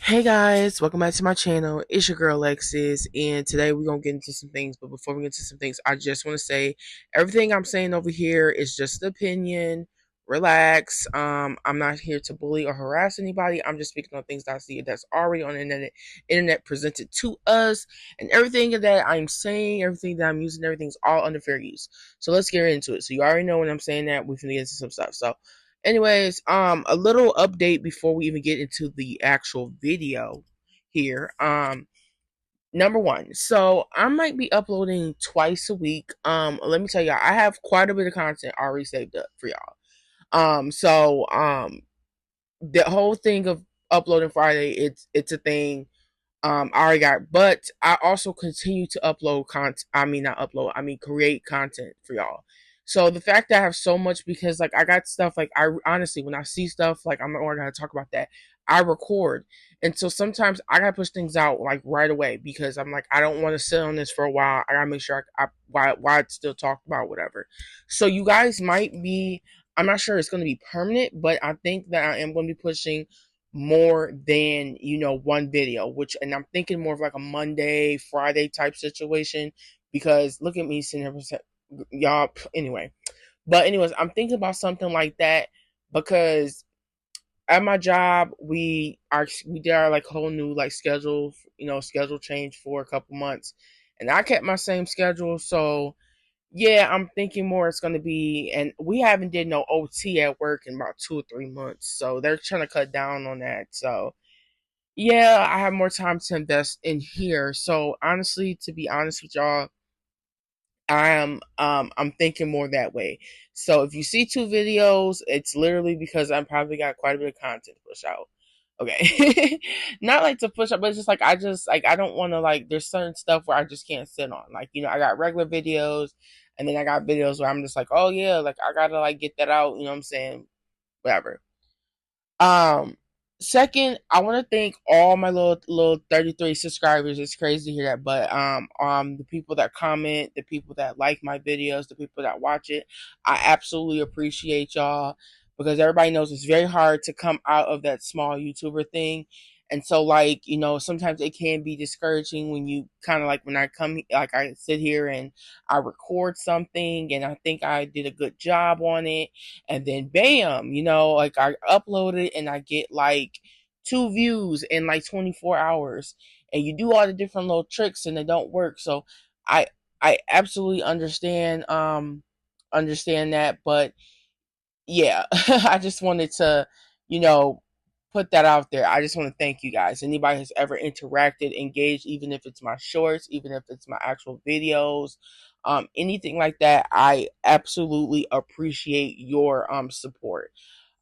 Hey guys, welcome back to my channel. It's your girl Alexis, and today we're gonna get into some things. But before we get into some things, I just want to say everything I'm saying over here is just an opinion. Relax. I'm not here to bully or harass anybody. I'm just speaking on things that I see that's already on the internet presented to us, and everything that I'm saying, everything that I'm using, everything's all under fair use. So let's get into it. So you already know when I'm saying that we're gonna get into some stuff. So anyways, a little update before we even get into the actual video here. Number one, so I might be uploading twice a week. Let me tell y'all, I have quite a bit of content already saved up for y'all. The whole thing of uploading Friday, it's a thing. I already got, but I also continue to upload content. I mean, not upload. I mean, create content for y'all. So the fact that I have so much, because like I got stuff, like I honestly, when I see stuff, like I'm not gonna talk about that. I record, and so sometimes I gotta push things out like right away because I'm like I don't want to sit on this for a while. I gotta make sure why it's still talked about, whatever. So you guys might be. I'm not sure it's gonna be permanent, but I think that I am gonna be pushing more than one video, which, and I'm thinking more of like a Monday Friday type situation, because look at me sitting here, y'all. Anyway, but anyways, I'm thinking about something like that because at my job we did our like whole new like schedule, schedule change for a couple months, and I kept my same schedule. So yeah, I'm thinking more it's going to be, and we haven't did no OT at work in about 2 or 3 months, so they're trying to cut down on that. So yeah, I have more time to invest in here. So honestly, to be honest with y'all, I'm thinking more that way. So if you see 2 videos, it's literally because I'm probably got quite a bit of content to push out. Okay. Not like to push up, but it's just like I don't want to, like, there's certain stuff where I just can't sit on. Like, I got regular videos, and then I got videos where I'm just like, oh yeah, like I gotta like get that out, you know what I'm saying? Whatever. Um, Second, I want to thank all my little 33 subscribers. It's crazy to hear that, but the people that comment, the people that like my videos, the people that watch it, I absolutely appreciate y'all, because everybody knows it's very hard to come out of that small YouTuber thing. And so, like, sometimes it can be discouraging when you kind of like, when I come, like, I sit here and I record something and I think I did a good job on it, and then bam, like I upload it and I get like 2 views in like 24 hours, and you do all the different little tricks and they don't work. So I I absolutely understand that, but yeah, I just wanted to, you know, put that out there. I just want to thank you guys. Anybody who's ever interacted, engaged, even if it's my shorts, even if it's my actual videos, anything like that, I absolutely appreciate your support.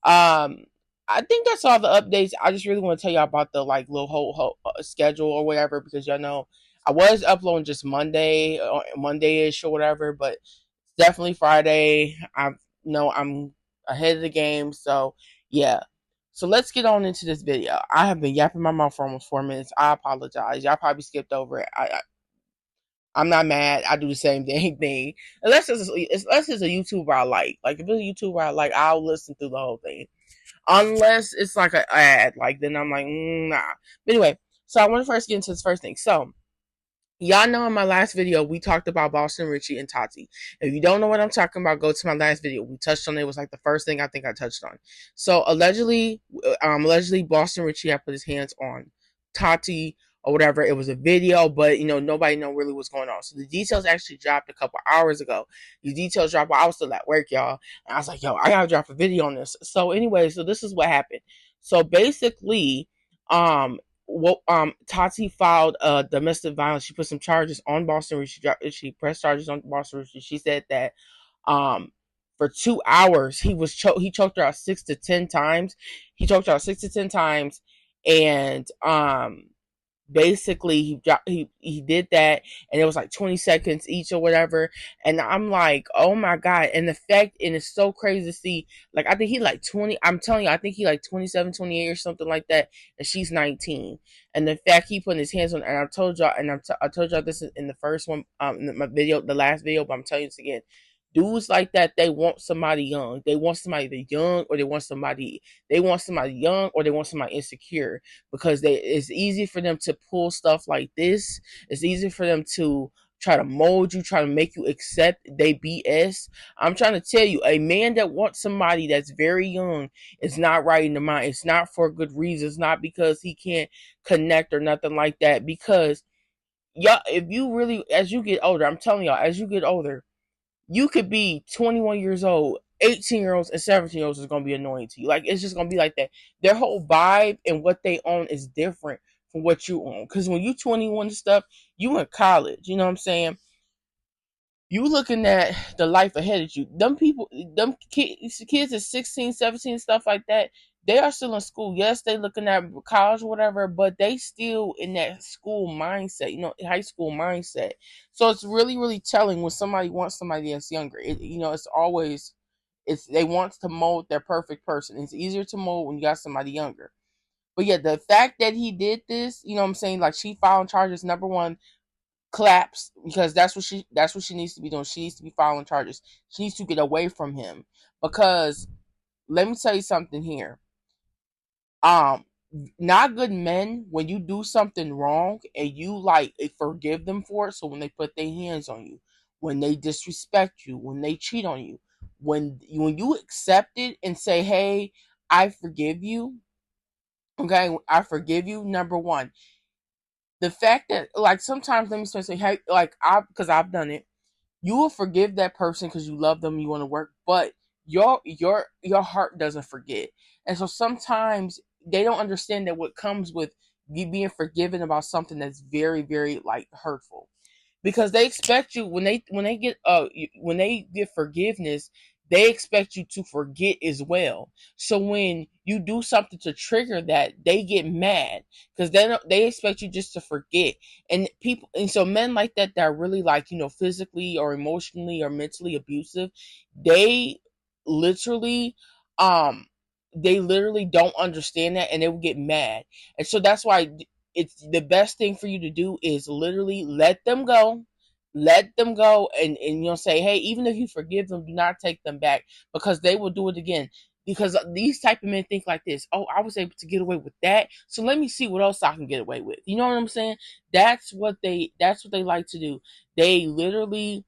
Um, I think that's all the updates. I just really want to tell y'all about the like little whole schedule or whatever, because y'all know I was uploading just Monday-ish or whatever, but it's definitely Friday. I know I'm ahead of the game, so yeah. So let's get on into this video. I have been yapping my mouth for almost 4 minutes. I apologize. Y'all probably skipped over it. I'm not mad. I do the same thing. Unless it's a YouTuber I like. Like if it's a YouTuber I like, I'll listen through the whole thing. Unless it's like an ad, like then I'm like, nah. But anyway, so I want to first get into this first thing. So y'all know in my last video we talked about Boston Richie and Tati. If you don't know what I'm talking about, go to my last video. We touched on it. It was like the first thing I think I touched on. So allegedly Boston Richie had put his hands on Tati or whatever. It was a video, but nobody know really what's going on. So the details actually dropped a couple hours ago. The details dropped while I was still at work, y'all. And I was like, yo, I gotta drop a video on this. So anyway, so this is what happened. So basically, Tati filed domestic violence. She put some charges on Boston Richie. She pressed charges on Boston Richie. She said that um for 2 hours he choked her out 6 to 10 times. He choked her out 6 to 10 times, and basically he did that, and it was like 20 seconds each or whatever. And I'm like, oh my god. And the fact, and it's so crazy to see, like, I think he like 20, I'm telling you, I think he like 27, 28 or something like that, and she's 19. And the fact he putting his hands on, and I told y'all, and I told y'all this in the first one, in my video, the last video, but I'm telling you this again. Dudes like that, they want somebody young. They want somebody that's young, or they want somebody young, or they want somebody insecure, because it's easy for them to pull stuff like this. It's easy for them to try to mold you, try to make you accept they BS. I'm trying to tell you, a man that wants somebody that's very young is not right in the mind. It's not for good reasons, not because he can't connect or nothing like that. Because yeah, if you really, as you get older, I'm telling y'all, as you get older, you could be 21 years old, 18-year-olds and 17-year-olds is going to be annoying to you. Like, it's just going to be like that. Their whole vibe and what they own is different from what you own. Because when you 21 and stuff, you in college. You know what I'm saying? You looking at the life ahead of you. Them people, them kids at 16, 17, stuff like that, they are still in school. Yes, they looking at college or whatever, but they still in that school mindset, high school mindset. So it's really, really telling when somebody wants somebody that's younger. It's always, they want to mold their perfect person. It's easier to mold when you got somebody younger. But yeah, the fact that he did this, you know what I'm saying? Like, she filed charges, number one, claps, because that's what she needs to be doing. She needs to be filing charges. She needs to get away from him, because let me tell you something here. Um, Not good men, when you do something wrong and you like forgive them for it. So when they put their hands on you, when they disrespect you, when they cheat on you, when you accept it and say, "Hey, I forgive you." Okay, I forgive you. Number one, the fact that, like, sometimes, let me say, hey, like, because I've done it, you will forgive that person because you love them, you want to work, but your heart doesn't forget. And so sometimes they don't understand that what comes with you being forgiven about something that's very, very, like, hurtful, because they expect you, when they get forgiveness, they expect you to forget as well. So when you do something to trigger that, they get mad, because they expect you just to forget. And so men like that are really, like, physically or emotionally or mentally abusive, they literally um they literally don't understand that, and they will get mad. And so that's why it's the best thing for you to do is literally let them go. Let them go, and you'll say, hey, even if you forgive them, do not take them back, because they will do it again. Because these type of men think like this: oh, I was able to get away with that, so let me see what else I can get away with. You know what I'm saying? That's what they like to do. They literally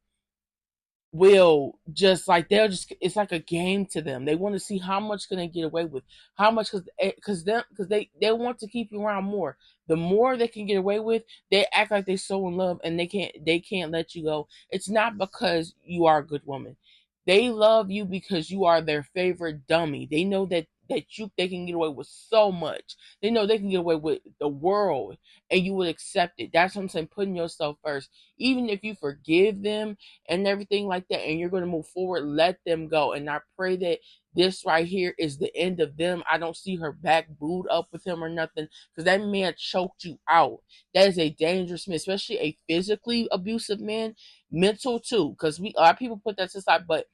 will just, like, they'll just, it's like a game to them. They want to see how much can they get away with, how much, because they want to keep you around more. The more they can get away with, they act like they're so in love, and they can't let you go. It's not because you are a good woman. They love you because you are their favorite dummy. They know that they can get away with so much. They know they can get away with the world, and you would accept it. That's what I'm saying, putting yourself first. Even if you forgive them and everything like that, and you're going to move forward, let them go. And I pray that this right here is the end of them. I don't see her back booed up with him or nothing, because that man choked you out. That is a dangerous man, especially a physically abusive man. Mental too, because a lot of people put that to the side, but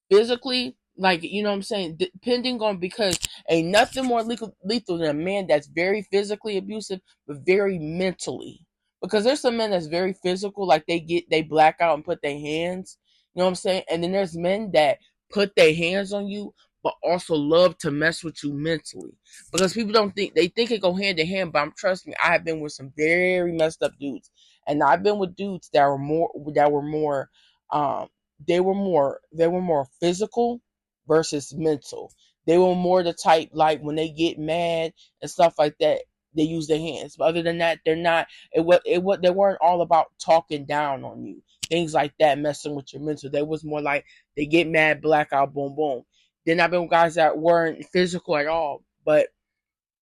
physically, like, you know what I'm saying, depending on, because ain't nothing more lethal than a man that's very physically abusive but very mentally. Because there's some men that's very physical, like they black out and put their hands, you know what I'm saying, and then there's men that put their hands on you but also love to mess with you mentally. Because people don't think, they think it go hand in hand, but trust me, I have been with some very messed up dudes, and I've been with dudes that were more um they were more physical versus mental. They were more the type, like, when they get mad and stuff like that, they use their hands. But other than that, they're not. They weren't all about talking down on you, things like that, messing with your mental. They was more like, they get mad, blackout, boom, boom. Then I've been with guys that weren't physical at all, but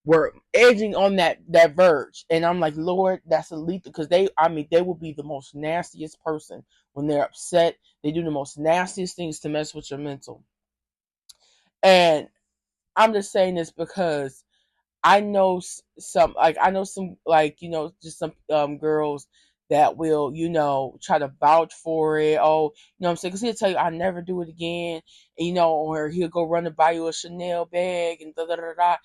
were edging on that verge, and I'm like, Lord, that's elite, because they will be the most nastiest person when they're upset. They do the most nastiest things to mess with your mental. And I'm just saying this because I know some, like, just some girls that will, try to vouch for it. Oh, you know what I'm saying? Because he'll tell you, I never do it again. And, or he'll go run and buy you a Chanel bag and da da da da.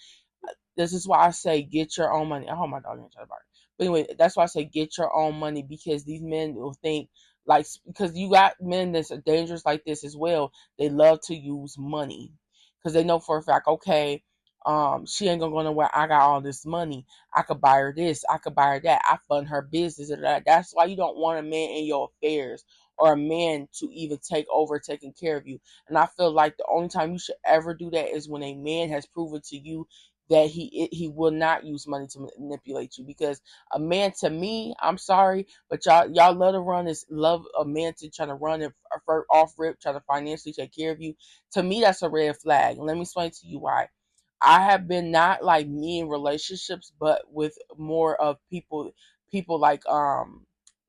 This is why I say get your own money. I hope my dog didn't try to bark. But anyway, that's why I say get your own money, because these men will think Like, because you got men that's dangerous like this as well. They love to use money because they know for a fact, okay, she ain't gonna go nowhere. I got all this money. I could buy her this. I could buy her that. I fund her business. That's why you don't want a man in your affairs or a man to even take over taking care of you. And I feel like the only time you should ever do that is when a man has proven to you that he will not use money to manipulate you. Because a man, to me, I'm sorry, but y'all love to run this, love a man to try to run it off rip, try to financially take care of you. To me, that's a red flag. And let me explain to you why. I have been not like me in relationships, but with more of people like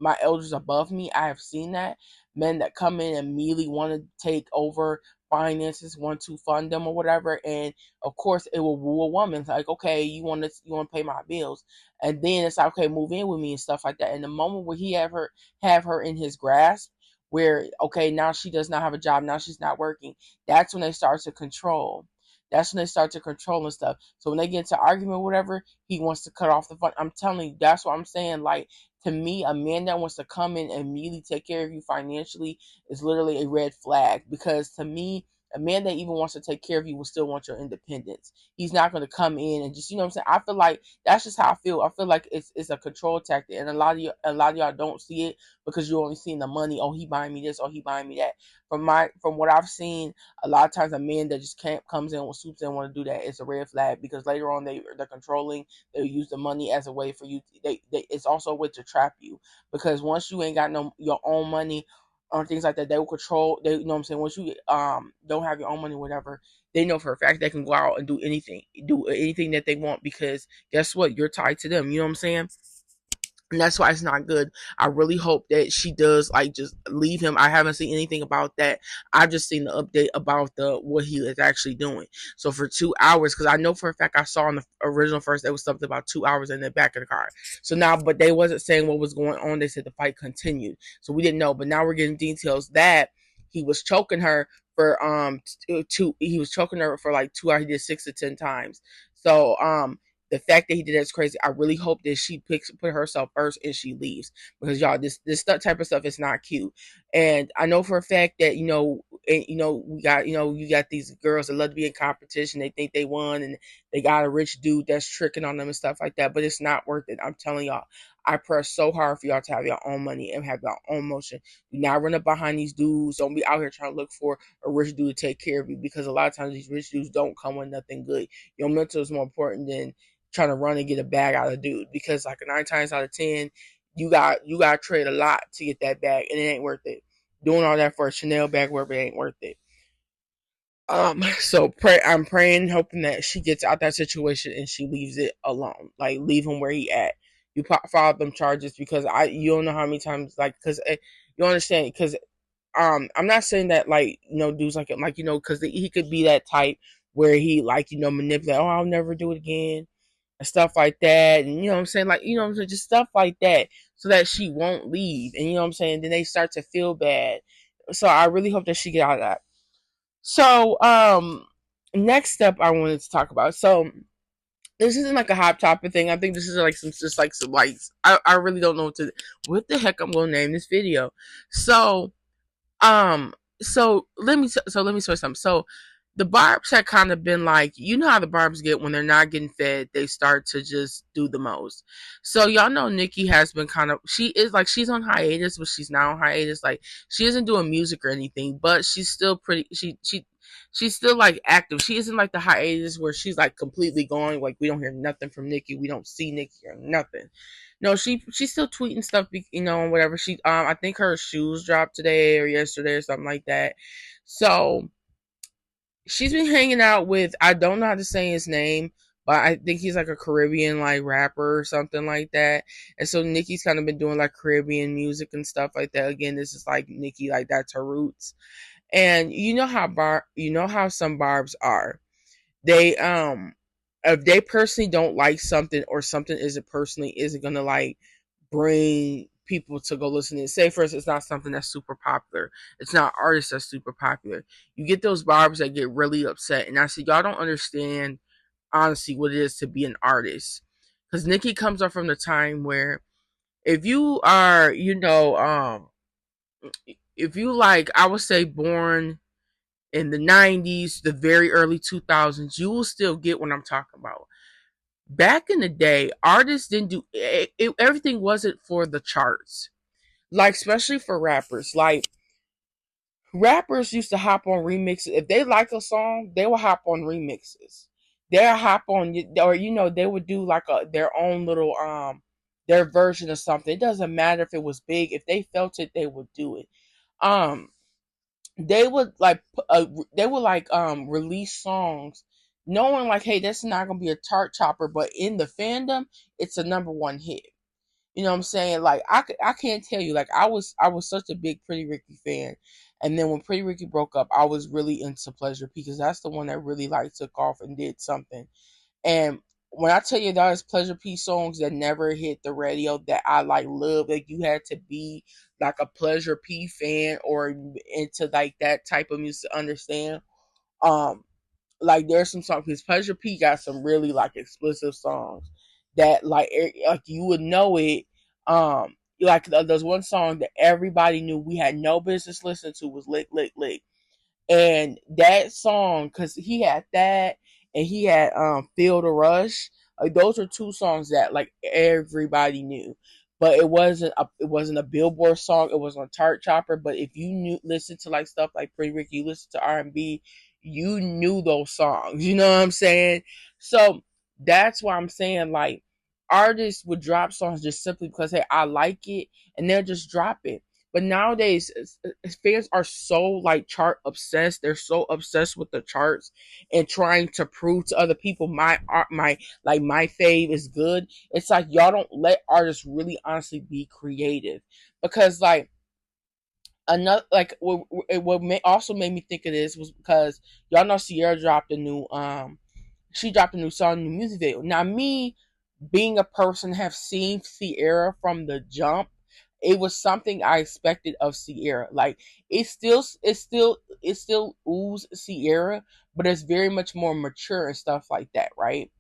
my elders above me. I have seen that men that come in and immediately want to take over finances, want to fund them or whatever, and of course it will woo a woman. It's like, okay, you want to pay my bills, and then it's like, okay, move in with me and stuff like that. And the moment where he have her in his grasp, where okay, now she does not have a job, now she's not working, that's when they start to control. That's when they start to control and stuff. So when they get into argument or whatever, he wants to cut off the fun. I'm telling you, that's what I'm saying. Like, to me, a man that wants to come in and immediately take care of you financially is literally a red flag. Because to me, a man that even wants to take care of you will still want your independence. He's not going to come in and just, you know what I'm saying? I feel like that's just how I feel. I feel like it's a control tactic, and a lot of y'all don't see it because you're only seeing the money. Oh, he buying me this, or he buying me that. From what I've seen, a lot of times a man that just can't comes in with swoops and want to do that, it's a red flag, because later on they're controlling. They use the money as a way for you. It's also a way to trap you, because once you ain't got no your own money or things like that, they will control. They, you know what I'm saying. Once you don't have your own money, whatever, they know for a fact they can go out and do anything that they want, because guess what? You're tied to them. You know what I'm saying? And that's why it's not good. I really hope that she does like just leave him. I haven't seen anything about that. I've just seen the update about the what he is actually doing. So for 2 hours, because I know for a fact I saw in the original first there was something about 2 hours in the back of the car. So now, but they wasn't saying what was going on. They said the fight continued, so we didn't know. But now we're getting details that he was choking her for he was choking her for like 2 hours. He did 6 to 10 times. So the fact that he did that's crazy. I really hope that she put herself first and she leaves, because y'all, this type of stuff is not cute. And I know for a fact that we got you got these girls that love to be in competition. They think they won and they got a rich dude that's tricking on them and stuff like that. But it's not worth it. I'm telling y'all. I press so hard for y'all to have your own money and have your own motion. Do not run up behind these dudes. Don't be out here trying to look for a rich dude to take care of you, because a lot of times these rich dudes don't come with nothing good. Your mental is more important than trying to run and get a bag out of dude, because like 9 times out of 10 you got to trade a lot to get that bag, and it ain't worth it. Doing all that for a Chanel bag, wherever, it ain't worth it. So I'm praying, hoping that she gets out that situation and she leaves it alone. Like, leave him where he at. You file them charges, because you don't know how many times, like, because you understand, because I'm not saying that, like, dudes like him, like, because he could be that type where he, like, manipulate. Oh, I'll never do it again and stuff like that. And you know what I'm saying? Like, you know what I'm saying? Just stuff like that, so that she won't leave. And you know what I'm saying? Then they start to feel bad. So I really hope that she get out of that. So, next step I wanted to talk about. So this isn't like a hot topic thing. I think this is like some lights. I really don't know what the heck I'm gonna name this video. So um, so let me say something. So the barbs had kind of been like, how the barbs get when they're not getting fed, they start to just do the most. So y'all know Nikki has been kind of, she is like, she's on hiatus, but she's not on hiatus. Like, she isn't doing music or anything, but she's still pretty. She's still like active. She isn't like the hiatus where she's like completely gone. Like, we don't hear nothing from Nikki. We don't see Nikki or nothing. No, she's still tweeting stuff, whatever. I think her shoes dropped today or yesterday or something like that. So she's been hanging out with, I don't know how to say his name, but I think he's like a Caribbean like rapper or something like that. And so Nikki's kind of been doing like Caribbean music and stuff like that. Again, this is like Nikki, like that's her roots. And you know how some barbs are. They if they personally don't like something, or something isn't gonna like bring people to go listen to it. Say first, it's not something that's super popular. It's not artists that's super popular. You get those barbs that get really upset, and I say y'all don't understand honestly what it is to be an artist. Because Nikki comes up from the time where if you are, if you like, I would say born in the 90s, the very early 2000s, you will still get what I'm talking about. Back in the day, artists didn't do everything wasn't for the charts. Like, especially for rappers. Like, rappers used to hop on remixes. If they like a song, they will hop on remixes. They'll hop on, or they would do like their own little their version of something. It doesn't matter if it was big. If they felt it, they would do it. Um, they would like release songs knowing like, hey, that's not gonna be a chart chopper, but in the fandom, it's a number one hit. You know what I'm saying? Like, I can't tell you, like, I was such a big Pretty Ricky fan, and then when Pretty Ricky broke up, I was really into Pleasure P because that's the one that really like took off and did something. And when I tell you there's Pleasure P songs that never hit the radio that I like love, like you had to be like a Pleasure P fan or into like that type of music to understand. Um, like there's some songs because Pleasure P got some really like explicit songs that like you would know it. Like there's one song that everybody knew we had no business listening to was Lick Lick Lick. And that song, because he had that and he had Feel the Rush. Like those are two songs that like everybody knew. But it wasn't a Billboard song, it wasn't a chart chopper. But if you knew listen to like stuff like Pretty Ricky, you listen to R&B, you knew those songs. You know what I'm saying? So that's why I'm saying like artists would drop songs just simply because, hey, I like it, and they'll just drop it. But nowadays, fans are so like chart obsessed. They're so obsessed with the charts and trying to prove to other people my art, my fave is good. It's like y'all don't let artists really honestly be creative because like another like also made me think of this was because y'all know Sierra dropped a new she dropped a new song, new music video. Now me being a person have seen Sierra from the jump, it was something I expected of Sierra. Like it still ooze Sierra, but it's very much more mature and stuff like that, right?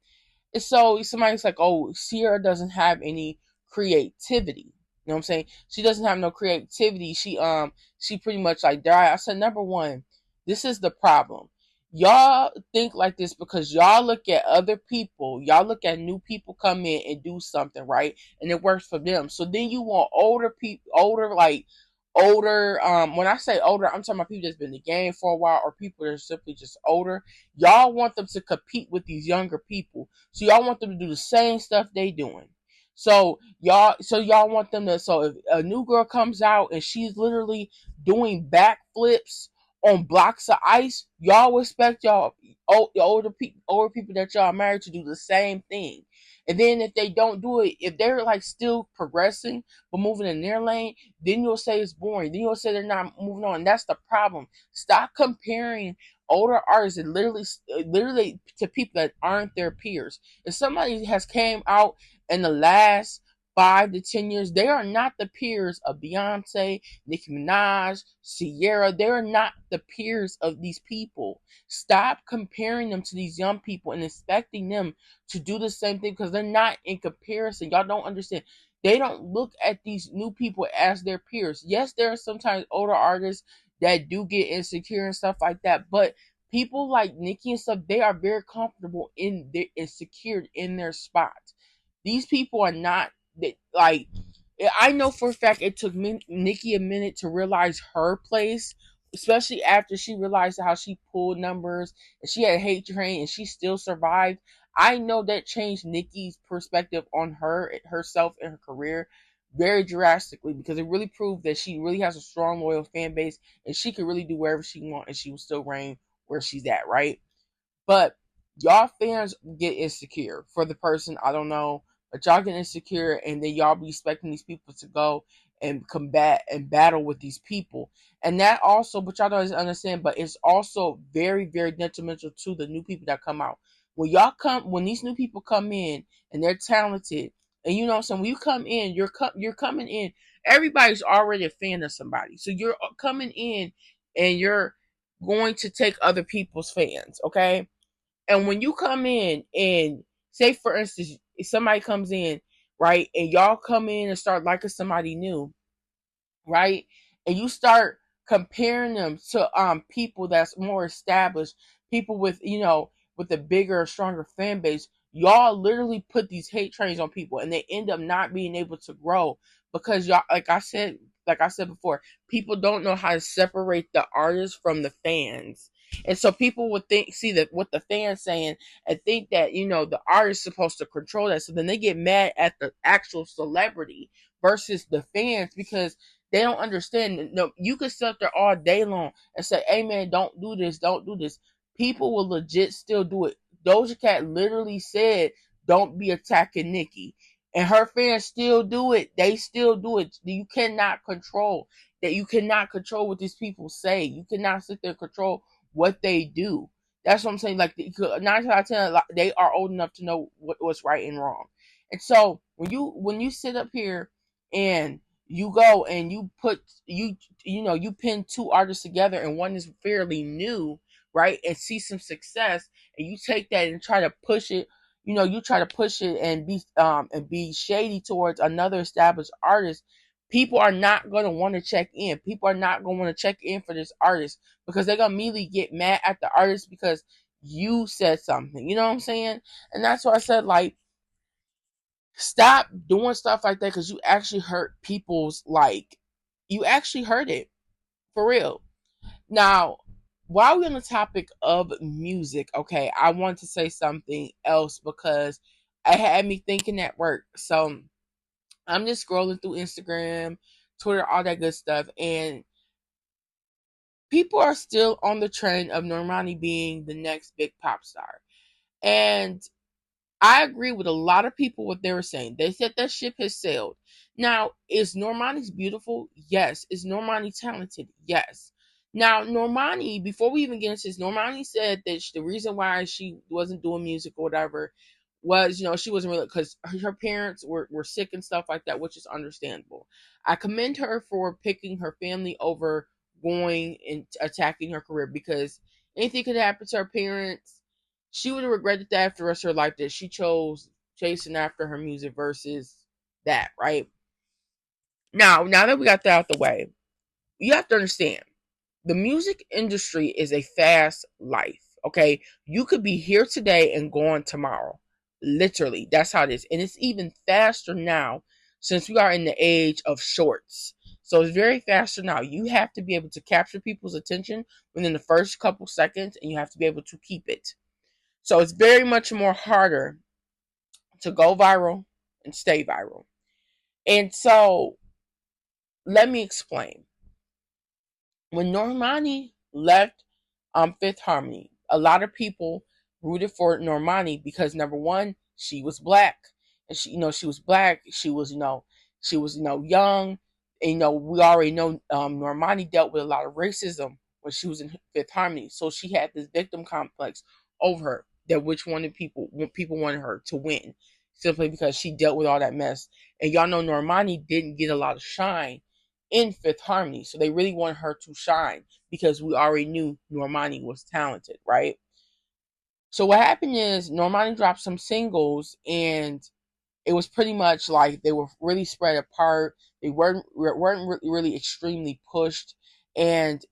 And so somebody's like, oh, Sierra doesn't have any creativity. You know what I'm saying? She doesn't have no creativity. She pretty much like died. I said, number one, this is the problem. Y'all think like this because y'all look at other people, y'all look at new people come in and do something, right? And it works for them. So then you want older people, older, when I say older, I'm talking about people that's been in the game for a while or people that are simply just older. Y'all want them to compete with these younger people. So y'all want them to do the same stuff they doing. So y'all want them to. So if a new girl comes out and she's literally doing backflips on blocks of ice, y'all expect older people that y'all married to do the same thing. And then if they don't do it, if they're like still progressing but moving in their lane, then you'll say it's boring. Then you'll say they're not moving on. And that's the problem. Stop comparing older artists and literally to people that aren't their peers. If somebody has came out in the last 5 to 10 years, they are not the peers of Beyonce, Nicki Minaj, Sierra. They are not the peers of these people. Stop comparing them to these young people and expecting them to do the same thing because they're not in comparison. Y'all don't understand. They don't look at these new people as their peers. Yes, there are sometimes older artists that do get insecure and stuff like that, but people like Nicki and stuff, they are very comfortable in their insecure in their spot. These people are not that like I know for a fact it took Nicki a minute to realize her place, especially after she realized how she pulled numbers and she had hate train and she still survived. I know that changed Nicki's perspective on herself and her career very drastically because it really proved that she really has a strong loyal fan base and she could really do wherever she wants and she will still reign where she's at, right? But y'all fans get insecure for the person, I don't know, but y'all get insecure and then y'all be expecting these people to go and combat and battle with these people. And that also, but y'all don't understand, but it's also very, very detrimental to the new people that come out. When these new people come in and they're talented, and you know what I'm saying, when you come in, you're coming in, everybody's already a fan of somebody. So you're coming in and you're going to take other people's fans, okay? And when you come in and say, for instance, if somebody comes in, right, and y'all come in and start liking somebody new, right? and you start comparing them to people that's more established, people with, with a bigger, stronger fan base, y'all literally put these hate trains on people, and they end up not being able to grow because y'all, like I said before, people don't know how to separate the artist from the fans. And so people would see that what the fans saying and think that, the artist is supposed to control that. So then they get mad at the actual celebrity versus the fans because they don't understand. No, you could sit there all day long and say, "Hey man, don't do this, don't do this." People will legit still do it. Doja Cat literally said, "Don't be attacking Nicki." And her fans still do it. They still do it. You cannot control that. You cannot control what these people say. You cannot sit there and control what they do. That's what I'm saying. Like 9 out of 10, they are old enough to know what's right and wrong. And so when you sit up here and you go and you pin two artists together, and one is fairly new, right, and see some success, and you take that and try to push it, you try to push it and be shady towards another established artist. People are not going to want to check in. People are not going to want to check in for this artist because they're going to immediately get mad at the artist because you said something. You know what I'm saying? And that's why I said, like, stop doing stuff like that because you actually hurt people's, like, you actually hurt it for real. Now, while we're on the topic of music, okay, I want to say something else because it had me thinking at work. So I'm just scrolling through Instagram, Twitter, all that good stuff, and people are still on the trend of Normani being the next big pop star. And I agree with a lot of people what they were saying. They said that ship has sailed. Now, is Normani's beautiful? Yes. Is Normani talented? Yes. Now, Normani, before we even get into this, Normani said that the reason why she wasn't doing music or whatever was, she wasn't really, because her parents were sick and stuff like that, which is understandable. I commend her for picking her family over going and attacking her career because anything could happen to her parents. She would have regretted that for the rest of her life that she chose chasing after her music versus that, right? Now that we got that out the way, you have to understand the music industry is a fast life. Okay, you could be here today and gone tomorrow. Literally, that's how it is, and it's even faster now since we are in the age of shorts. So it's very faster now. You have to be able to capture people's attention within the first couple seconds, and you have to be able to keep it. So it's very much more harder to go viral and stay viral. And so let me explain. When Normani left Fifth Harmony, a lot of people rooted for Normani because number one, she was black. And she was black. She was young. And, we already know Normani dealt with a lot of racism when she was in Fifth Harmony. So she had this victim complex over her that which wanted people wanted her to win simply because she dealt with all that mess. And y'all know Normani didn't get a lot of shine in Fifth Harmony. So they really wanted her to shine because we already knew Normani was talented, right? So what happened is Normani dropped some singles and it was pretty much like they were really spread apart. They weren't really extremely pushed, and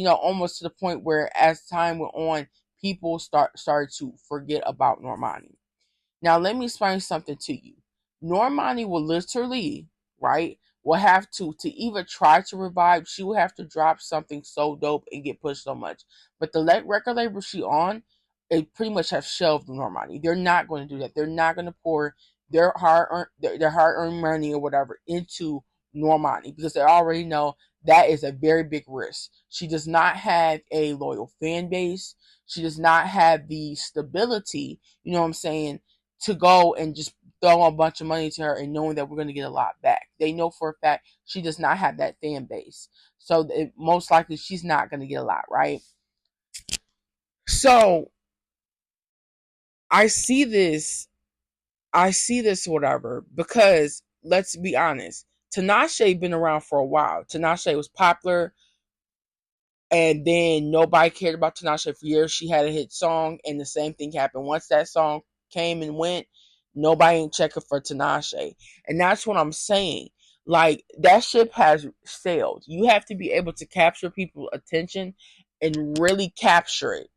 almost to the point where as time went on, people started to forget about Normani. Now let me explain something to you. Normani will literally, right, will have to even try to revive. She will have to drop something so dope and get pushed so much. But the record label she on, it pretty much have shelved Normani. They're not going to do that. They're not going to pour their hard earned money or whatever into Normani because they already know that is a very big risk. She does not have a loyal fan base. She does not have the stability, you know what I'm saying, to go and just throw a bunch of money to her and knowing that we're going to get a lot back. They know for a fact she does not have that fan base. So most likely she's not going to get a lot, right? So I see this, whatever, because let's be honest, Tinashe been around for a while. Tinashe was popular and then nobody cared about Tinashe for years. She had a hit song and the same thing happened. Once that song came and went, nobody ain't checking for Tinashe. And that's what I'm saying. Like that ship has sailed. You have to be able to capture people's attention and really capture it.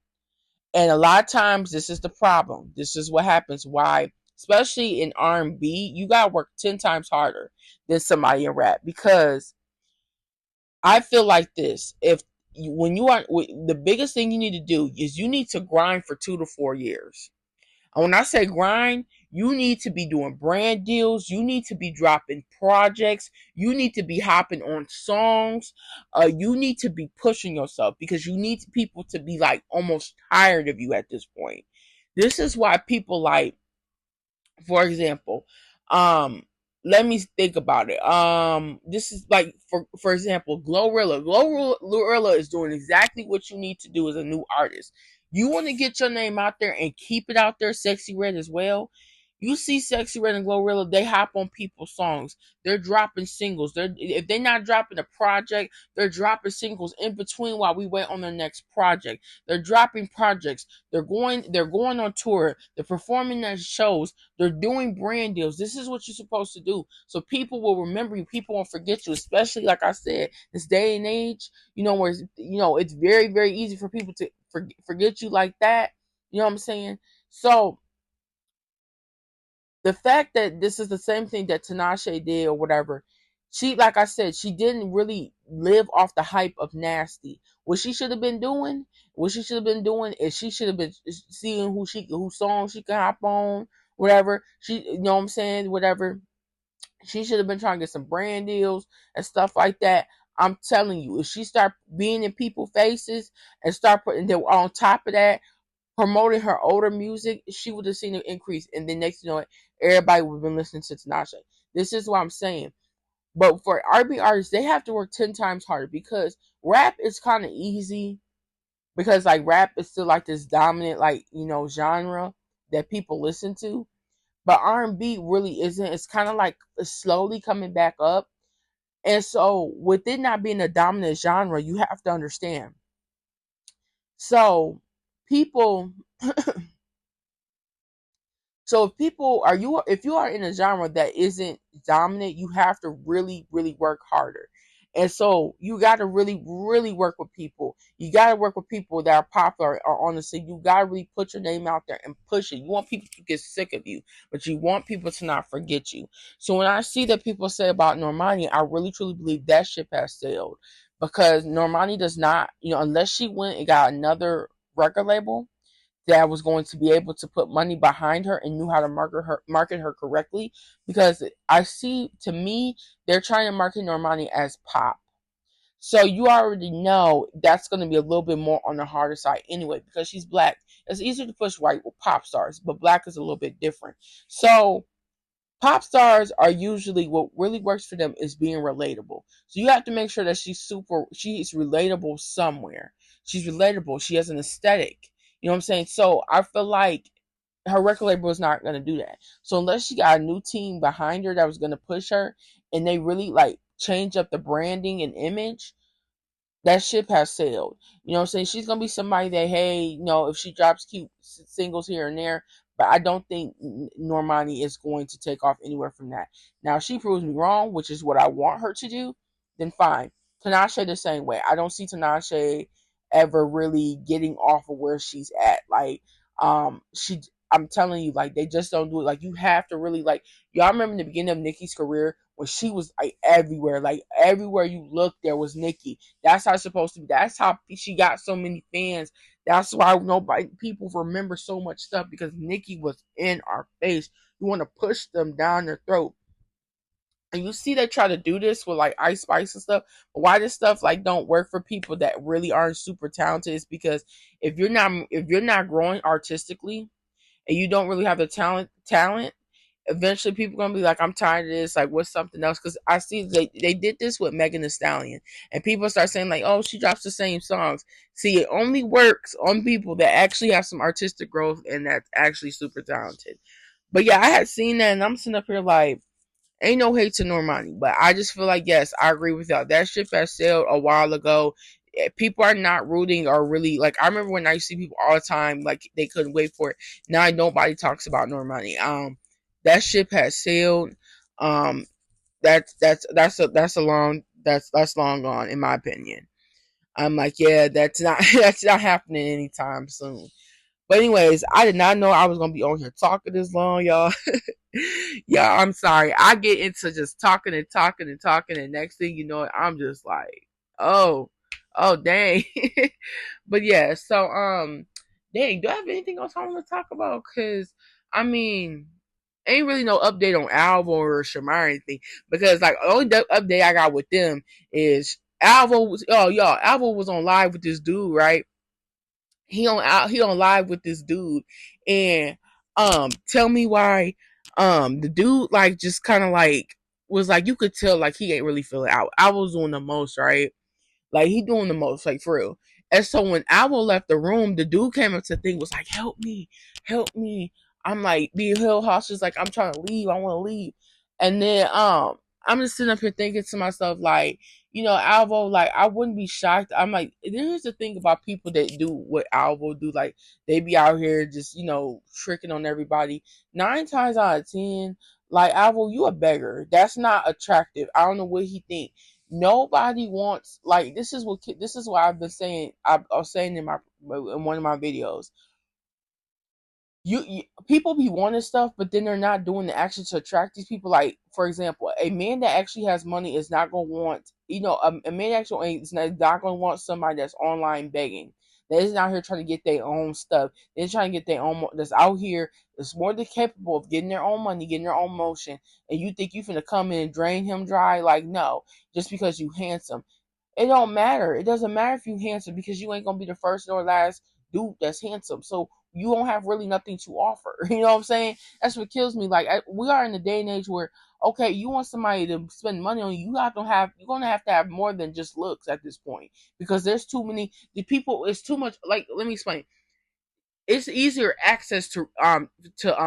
And a lot of times this is the problem. This is what happens. Why, especially in R&B, you gotta work 10 times harder than somebody in rap, because I feel like this. If when you are, the biggest thing you need to do is you need to grind for 2 to 4 years. And when I say grind, you need to be doing brand deals. You need to be dropping projects. You need to be hopping on songs. You need to be pushing yourself, because you need people to be like almost tired of you at this point. This is why people like, for example, um, let me think about it. This is like, for example, Glorilla. Glorilla is doing exactly what you need to do as a new artist. You want to get your name out there and keep it out there, Sexy Red as well. You see Sexy Red and Glorilla, they hop on people's songs. They're dropping singles. If they're not dropping a project, they're dropping singles in between while we wait on their next project. They're dropping projects. They're going on tour. They're performing at shows. They're doing brand deals. This is what you're supposed to do. So people will remember you. People won't forget you, especially like I said, this day and age, where it's very, very easy for people to forget you like that. You know what I'm saying? So the fact that this is the same thing that Tinashe did or whatever, she, like I said, she didn't really live off the hype of Nasty. What she should have been doing is she should have been seeing whose song she could hop on, whatever. You know what I'm saying, whatever. She should have been trying to get some brand deals and stuff like that. I'm telling you, if she start being in people's faces and start putting them on top of that, promoting her older music, she would have seen an increase. And then next, everybody would have been listening to Tinashe. This is what I'm saying. But for R&B artists, they have to work 10 times harder, because rap is kind of easy, because like rap is still like this dominant genre that people listen to. But R&B really isn't. It's kind of like it's slowly coming back up. And so with it not being a dominant genre, you have to understand. So people So if you are in a genre that isn't dominant, you have to really, really work harder. And so you got to really, really work with people. You got to work with people that are popular or on the scene. You got to really put your name out there and push it. You want people to get sick of you, but you want people to not forget you. So when I see that people say about Normani, I really, truly believe that ship has sailed, because Normani does not, unless she went and got another record label that was going to be able to put money behind her and knew how to market her correctly. Because I see, to me, they're trying to market Normani as pop. So you already know that's going to be a little bit more on the harder side anyway, because she's black. It's easier to push white with pop stars, but black is a little bit different. So pop stars are usually, what really works for them is being relatable. So you have to make sure that she's relatable somewhere. She's relatable. She has an aesthetic. You know what I'm saying? So I feel like her record label is not going to do that. So unless she got a new team behind her that was going to push her, and they really like change up the branding and image, that ship has sailed. You know what I'm saying? She's gonna be somebody that, hey, if she drops cute singles here and there, but I don't think Normani is going to take off anywhere from that. Now, if she proves me wrong, which is what I want her to do, then fine. Tinashe the same way. I don't see Tinashe ever really getting off of where she's at. Like, she I'm telling you, like, they just don't do it. Like, you have to really, like, y'all remember in the beginning of Nicki's career when she was like everywhere. Like, everywhere you looked, there was Nicki. That's how it's supposed to be. That's how she got so many fans. That's why people remember so much stuff, because Nicki was in our face. You want to push them down their throat. And you see they try to do this with like Ice Spice and stuff. But why this stuff like don't work for people that really aren't super talented is because if you're not growing artistically and you don't really have the talent, eventually people are gonna be like, I'm tired of this, like, what's something else? Because I see they did this with Megan Thee Stallion, and people start saying like, oh, she drops the same songs. See, it only works on people that actually have some artistic growth and that's actually super talented. But yeah, I had seen that, and I'm sitting up here like, ain't no hate to Normani, but I just feel like, yes, I agree with y'all. That ship has sailed a while ago. People are not rooting or really, like, I remember when I used to see people all the time, like, they couldn't wait for it. Now nobody talks about Normani. That ship has sailed. Um, that's long gone in my opinion. I'm like, yeah, that's not that's not happening anytime soon. But anyways, I did not know I was gonna be on here talking this long, y'all. Yeah, I'm sorry. I get into just talking and talking and talking, and next thing you know, I'm just like, oh, oh, dang. But yeah, so dang, do I have anything else I want to talk about? Cause I mean, ain't really no update on Alvo or Shamar or anything, because like the only update I got with them is Alvo was, oh y'all, Alvo was on live with this dude, right? He on live with this dude, and tell me why the dude like just kind of like was like, you could tell like he ain't really feeling out. I was doing the most, right? Like he doing the most, like for real. And so when Owl left the room, the dude came up to the thing, was like, "Help me, help me." I'm like being held hostage, like I'm trying to leave. I want to leave. And then I'm just sitting up here thinking to myself, like, Alvo, like I wouldn't be shocked. I'm like, here's the thing about people that do what Alvo do, like they be out here just tricking on everybody. 9 times out of 10, like Alvo, you a beggar. That's not attractive. I don't know what he think. Nobody wants, like, this is what I've been saying. I was saying in one of my videos. You people be wanting stuff, but then they're not doing the action to attract these people. Like, for example, a man that actually has money is not gonna want, a man actually is not gonna want somebody that's online begging. That isn't out here trying to get their own stuff. They're trying to get their own. That's out here. That's more than capable of getting their own money, getting their own motion. And you think you finna come in and drain him dry? Like, no, just because you handsome. It don't matter. It doesn't matter if you handsome, because you ain't gonna be the first or last dude that's handsome. So you don't have really nothing to offer. You know what I'm saying? That's what kills me. Like, we are in a day and age where, okay, you want somebody to spend money on you, you're gonna have to have more than just looks at this point, because there's too many the people. It's too much. Like, let me explain. It's easier access to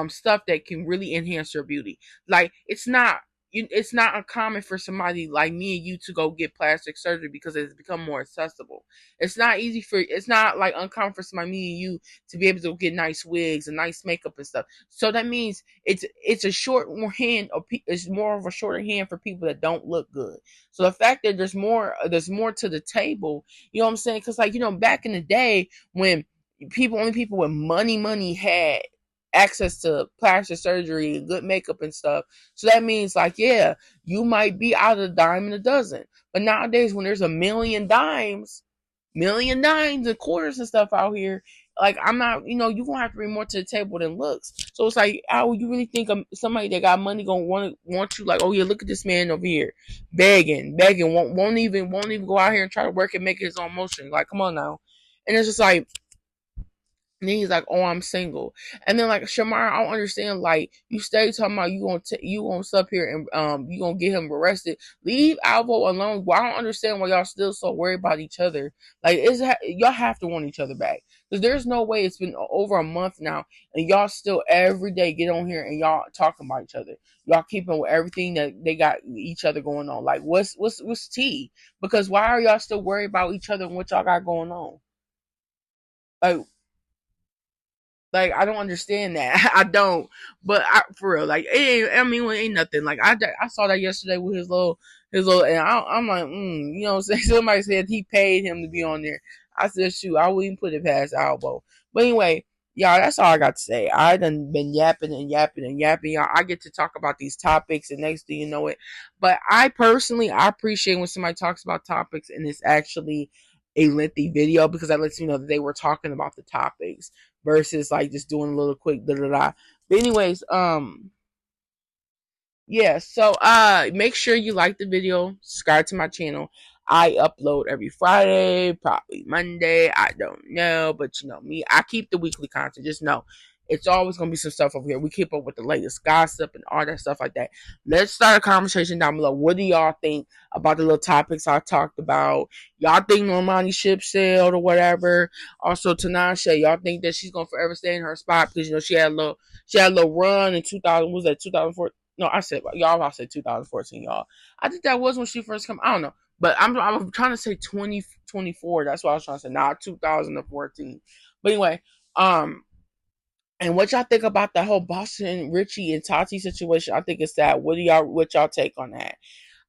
stuff that can really enhance your beauty. Like, it's not uncommon for somebody like me and you to go get plastic surgery because it's become more accessible. It's not like uncommon for somebody, me and you, to be able to get nice wigs and nice makeup and stuff. So that means it's a short hand, or it's more of a shorter hand for people that don't look good. So the fact that there's more to the table, you know what I'm saying? Because, like, back in the day when only people with money had access to plastic surgery and good makeup and stuff. So that means, like, yeah, you might be out of a dime in a dozen. But nowadays, when there's a million dimes and quarters and stuff out here, like, I'm not, you're gonna have to bring more to the table than looks. So it's like, how you really think somebody that got money gonna want you? Like, oh yeah, look at this man over here, begging, won't even go out here and try to work and make his own motion. Like, come on now. And it's just like, and then he's like, "Oh, I'm single." And then, like, Shamar, I don't understand. Like, you stay talking about you gonna stop here and you gonna get him arrested. Leave Alvo alone. Well, I don't understand why y'all still so worried about each other. Like, y'all have to want each other back, because there's no way it's been over a month now and y'all still every day get on here and y'all talking about each other. Y'all keeping with everything that they got each other going on. Like, what's tea? Because why are y'all still worried about each other and what y'all got going on? Like, I don't understand that. I don't. But for real, like, it ain't, I mean, it ain't nothing. Like, I saw that yesterday with his little, and I'm like, you know what I'm saying? Somebody said he paid him to be on there. I said, shoot, I wouldn't put it past Albo. But anyway, y'all, that's all I got to say. I done been yapping and yapping and yapping. Y'all, I get to talk about these topics, and next thing you know it. But I appreciate when somebody talks about topics and it's actually a lengthy video, because that lets me know that they were talking about the topics versus like just doing a little quick da da da. But anyways, yeah, so make sure you like the video, subscribe to my channel. I upload every Friday, probably Monday, I don't know, but you know me, I keep the weekly content. Just know it's always gonna be some stuff over here. We keep up with the latest gossip and all that stuff like that. Let's start a conversation down below. What do y'all think about the little topics I talked about? Y'all think Normani ship sailed or whatever? Also, tinashe, y'all think that she's gonna forever stay in her spot because she had a little run in 2000. Was that 2004? No, I said 2014, y'all. I think that was when she first came. I don't know, but I'm trying to say 2024. That's what I was trying to say. Not 2014. But anyway, um, And what y'all think about the whole Boston Richie and Tati situation? I think it's that. What y'all take on that?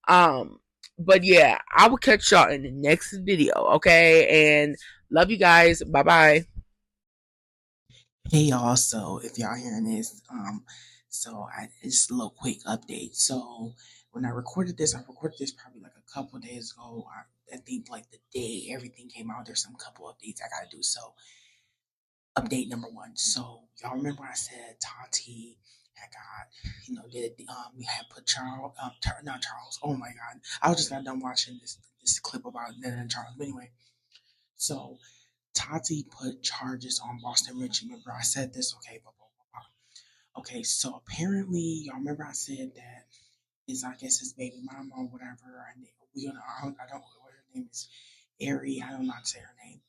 Um, but yeah, I will catch y'all in the next video, okay? And love you guys. Bye bye. Hey y'all, so if y'all hearing this, just a little quick update. So when I recorded this probably like a couple days ago. I think like the day everything came out, there's some couple updates I gotta do. So update number one. So y'all remember I said Tati had got, did we had put Charles, not Charles. Oh my God, I was just got done watching this clip about Ned and Charles. But anyway, so Tati put charges on Boston Richie. Remember I said this? Okay, blah, blah, blah, blah. Okay, so apparently, y'all remember I said that is, I guess, his baby mama or whatever. I don't know what her name is. Aire, I don't know how to say her name.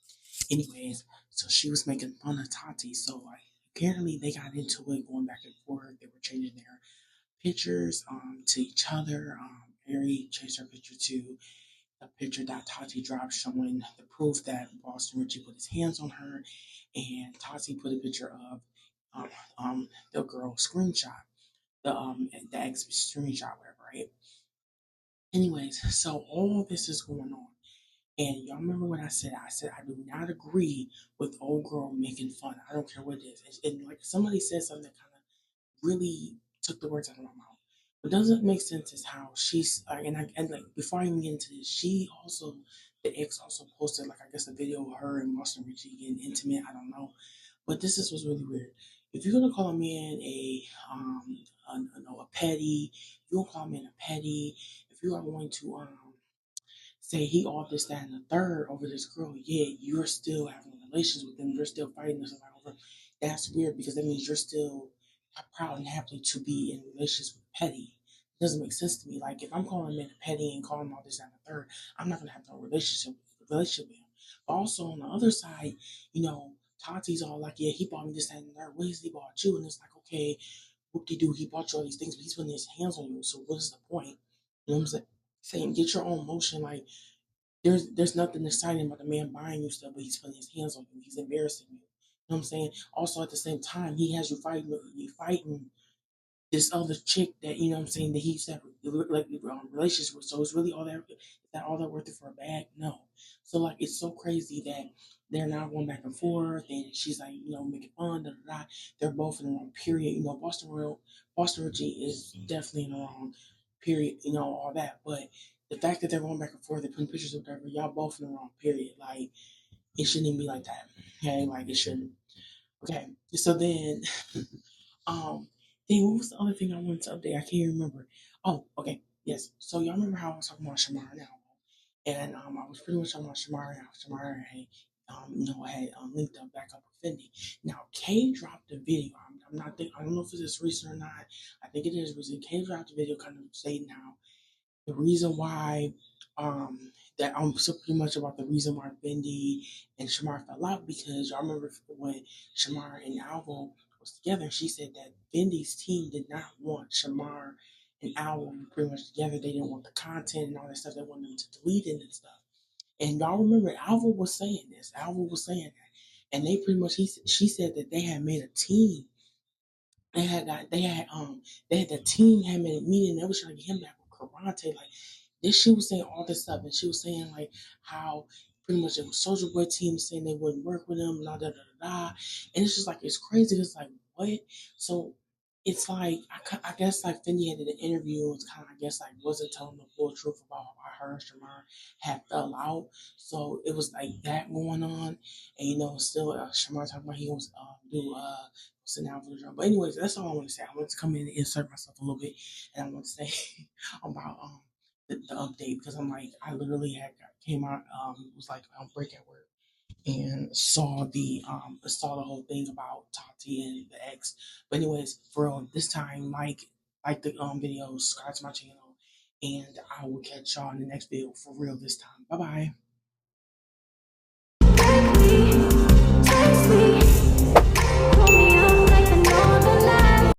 Anyways, so she was making fun of Tati. So like, apparently they got into it, going back and forth. They were changing their pictures to each other. Aire changed her picture to a picture that Tati dropped showing the proof that Boston Richie put his hands on her, and Tati put a picture of um, the girl screenshot, the ex screenshot, whatever, right? Anyways, so all this is going on. And y'all remember what I said? I said I do not agree with old girl making fun. I don't care what it is. And like somebody said something that kind of really took the words out of my mouth. What doesn't make sense is how she's and like before I even get into this, she also the ex also posted like I guess a video of her and Boston Richie getting intimate. I don't know, but this is what's really weird. If you're gonna call a man a petty, if you're gonna call a man a petty, if you are going to say he all this, that, and the third over this girl, yeah, you're still having relations with them, you're still fighting this over. That's weird because that means you're still proud and happy to be in relations with petty. It doesn't make sense to me. Like if I'm calling a man a petty and calling him all this, that, and the third, I'm not gonna have no relationship with him. But also on the other side, Tati's all like, yeah, he bought me this, that, and the third. What is he bought you? And it's like, okay, whoop de doo, he bought you all these things, but he's putting his hands on you. So what is the point? You know what I'm saying? Get your own motion. Like there's nothing exciting about the man buying you stuff, but he's putting his hands on you. He's embarrassing you. You know what I'm saying? Also, at the same time, he has you fighting this other chick that you know what I'm saying that he used to have like relationships with. So it's really all that is that all that worth it for a bag? No. So like it's so crazy that they're now going back and forth, and she's like making fun. Da, da, da. They're both in the wrong. Period. Boston Richie is definitely in the wrong. Period. All that, but the fact that they're going back and forth, they're putting pictures of whatever, y'all both in the wrong. Period. Like it shouldn't even be like that. Okay, like it shouldn't. Okay, so then um, then what was the other thing I wanted to update? I can't remember. Oh, okay, yes. So y'all remember how I was talking about Shamar now, and I was pretty much talking about Shamar. How Shamar had had linked up back up with Fendi. Now Kay dropped a video. I'm not think I don't know if it's recent or not. I think it is recent. Kay dropped a video kind of stating how the reason why that so pretty much about the reason why Fendi and Shamar fell out because y'all remember when Shamar and Alvo was together, she said that Fendi's team did not want Shamar and Alvo pretty much together. They didn't want the content and all that stuff. They wanted them to delete it and stuff. And y'all remember Alvo was saying this. Alvo was saying that, and they pretty much she said that they had made a team they had the team had made a meeting. They was trying to get him back with Karate. Like this, she was saying all this stuff, and she was saying like how pretty much it was Soldier Boy team saying they wouldn't work with him, da da da da. And it's just like it's crazy. It's like what? So it's like I guess like Fendi had an interview. It's kind of I guess like wasn't telling the full truth about how her and Shamar had fell out. So it was like that going on, and still Shamar talking about he was do sit down for the drum. But anyways, that's all I want to say. I want to come in and insert myself a little bit, and I want to say about the update because I'm like I literally had came out it was like break at work and saw the whole thing about Tati and the ex. But anyways, for real, this time like the video, subscribe to my channel, and I will catch y'all in the next video for real this time. Bye bye.